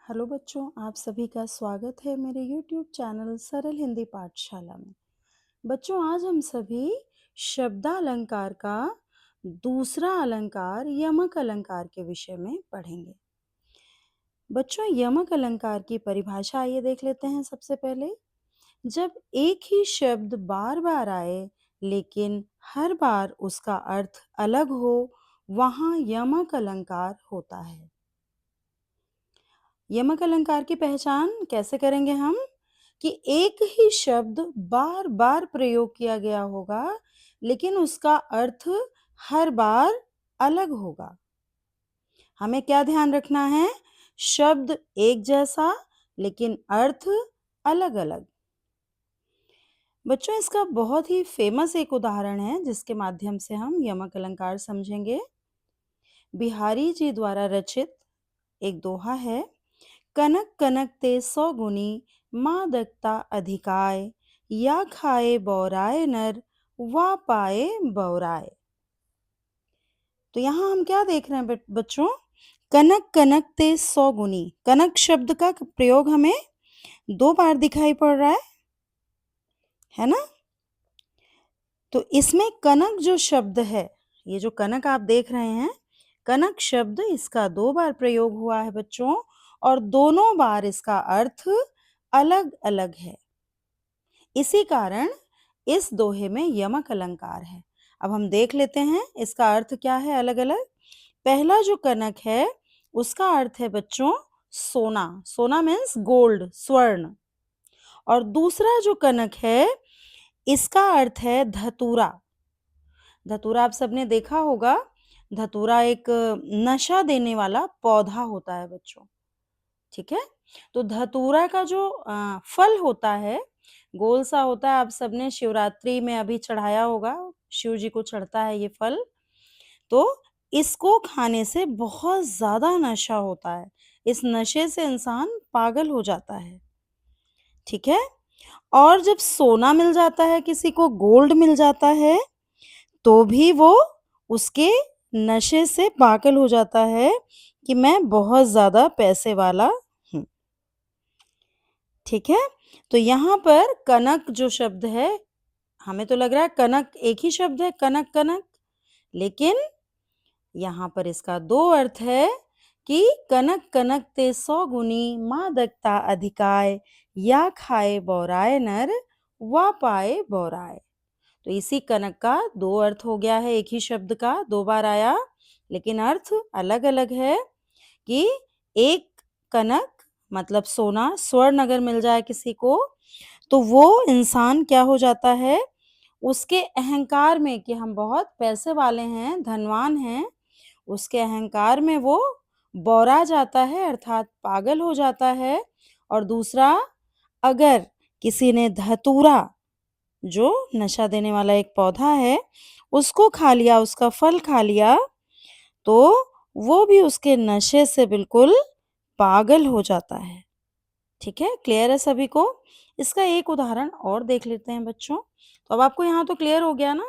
Hello बच्चों, आप सभी का स्वागत है मेरे YouTube चैनल सरल हिंदी पाठशाला में। बच्चों, आज हम सभी शब्दालंकार का दूसरा अलंकार यमक अलंकार के विषय में पढ़ेंगे। बच्चों, यमक अलंकार की परिभाषा आइए देख लेते हैं। सबसे पहले, जब एक ही शब्द बार बार आए लेकिन हर बार उसका अर्थ अलग हो, वहाँ यमक अलंकार होता है। यमक अलंकार की पहचान कैसे करेंगे हम? कि एक ही शब्द बार बार प्रयोग किया गया होगा लेकिन उसका अर्थ हर बार अलग होगा। हमें क्या ध्यान रखना है? शब्द एक जैसा लेकिन अर्थ अलग अलग। बच्चों, इसका बहुत ही फेमस एक उदाहरण है जिसके माध्यम से हम यमक अलंकार समझेंगे। बिहारी जी द्वारा रचित एक दोहा है। कनक कनक ते 100 गुनी, मादकता अधिकाय, या खाए बौराए नर, वा पाए बौराए। तो यहाँ हम क्या देख रहे हैं बच्चों? कनक कनक ते 100 गुनी। कनक शब्द का प्रयोग हमें 2 बार दिखाई पड़ रहा है ना? तो इसमें कनक जो शब्द है, ये जो कनक आप देख रहे हैं, कनक शब्द इसका 2 बार प्रयोग हुआ है बच्चों, और दोनों बार इसका अर्थ अलग अलग है। इसी कारण इस दोहे में यमक अलंकार है। अब हम देख लेते हैं इसका अर्थ क्या है अलग अलग। पहला जो कनक है उसका अर्थ है बच्चों सोना। सोना मीन्स गोल्ड, स्वर्ण। और दूसरा जो कनक है इसका अर्थ है धतूरा। धतूरा आप सबने देखा होगा। धतूरा एक नशा देने वाला पौधा होता है बच्चों। ठीक है। तो धतूरा का जो फल होता है, गोल सा होता है। आप सबने शिवरात्रि में अभी चढ़ाया होगा, शिव जी को चढ़ता है ये फल। तो इसको खाने से बहुत ज्यादा नशा होता है। इस नशे से इंसान पागल हो जाता है। ठीक है। और जब सोना मिल जाता है, किसी को गोल्ड मिल जाता है, तो भी वो उसके नशे से पागल हो जाता है कि मैं बहुत ज्यादा पैसे वाला हूँ। ठीक है। तो यहाँ पर कनक जो शब्द है, हमें तो लग रहा है कनक एक ही शब्द है, कनक कनक, लेकिन यहाँ पर इसका 2 अर्थ है कि कनक कनक ते 100 गुनी, मादकता अधिकाय, या खाए बौराए नर, वा पाए बौराए। तो इसी कनक का 2 अर्थ हो गया है। एक ही शब्द का 2 बार आया लेकिन अर्थ अलग अलग है। कि एक कनक मतलब सोना, स्वर्ण अगर मिल जाए किसी को, तो वो इंसान क्या हो जाता है? उसके अहंकार में कि हम बहुत पैसे वाले हैं, धनवान हैं, उसके अहंकार में वो बौरा जाता है, अर्थात पागल हो जाता है। और दूसरा, अगर किसी ने धतूरा, जो नशा देने वाला एक पौधा है, उसको खा लिया, उसका फल खा लिया, तो वो भी उसके नशे से बिल्कुल पागल हो जाता है। ठीक है, क्लियर है सभी को? इसका एक उदाहरण और देख लेते हैं बच्चों। तो अब आपको यहाँ तो क्लियर हो गया ना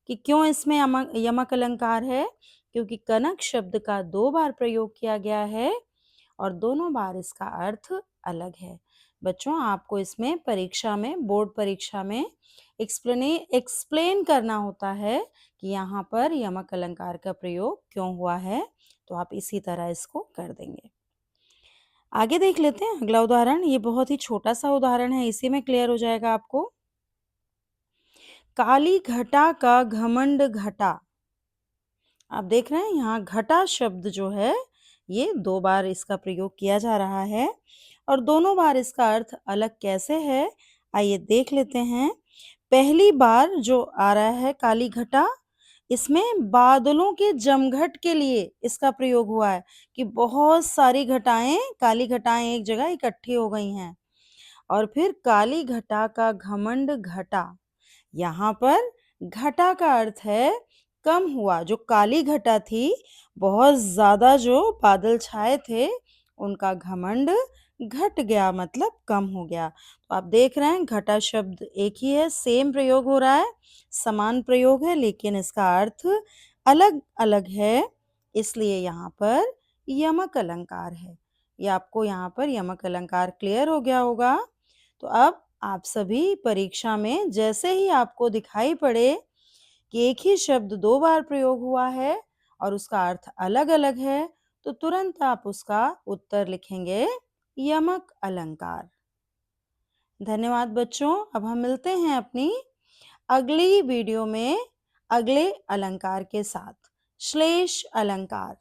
कि क्यों इसमें यमक यमक अलंकार है? क्योंकि कनक शब्द का 2 बार प्रयोग किया गया है और दोनों बार इसका अर्थ अलग है। बच्चों, आपको इसमें परीक्षा में, बोर्ड परीक्षा में एक्सप्लेन करना होता है कि यहाँ पर यमक अलंकार का प्रयोग क्यों हुआ है। तो आप इसी तरह इसको कर देंगे। आगे देख लेते हैं अगला उदाहरण। ये बहुत ही छोटा सा उदाहरण है, इसी में क्लियर हो जाएगा आपको। काली घटा का घमंड घटा। आप देख रहे हैं यहाँ घटा शब्द जो है, ये 2 बार इसका प्रयोग किया जा रहा है और दोनों बार इसका अर्थ अलग कैसे है, आइए देख लेते हैं। पहली बार जो आ रहा है काली घटा, इसमें बादलों के जमघट के लिए इसका प्रयोग हुआ है कि बहुत सारी घटाएं, काली घटाएं एक जगह इकट्ठी हो गई हैं। और फिर काली घटा का घमंड घटा, यहाँ पर घटा का अर्थ है कम हुआ। जो काली घटा थी, बहुत ज्यादा जो बादल छाए थे, उनका घमंड घट गया, मतलब कम हो गया। तो आप देख रहे हैं घटा शब्द एक ही है, सेम प्रयोग हो रहा है, समान प्रयोग है, लेकिन इसका अर्थ अलग अलग है। इसलिए यहाँ पर यमक अलंकार है। ये आपको यहाँ पर यमक अलंकार क्लियर हो गया होगा। तो अब आप सभी परीक्षा में जैसे ही आपको दिखाई पड़े कि एक ही शब्द 2 बार प्रयोग हुआ है और उसका अर्थ अलग-अलग है, तो तुरंत आप उसका उत्तर लिखेंगे यमक अलंकार। धन्यवाद बच्चों। अब हम मिलते हैं अपनी अगली वीडियो में अगले अलंकार के साथ। श्लेष अलंकार।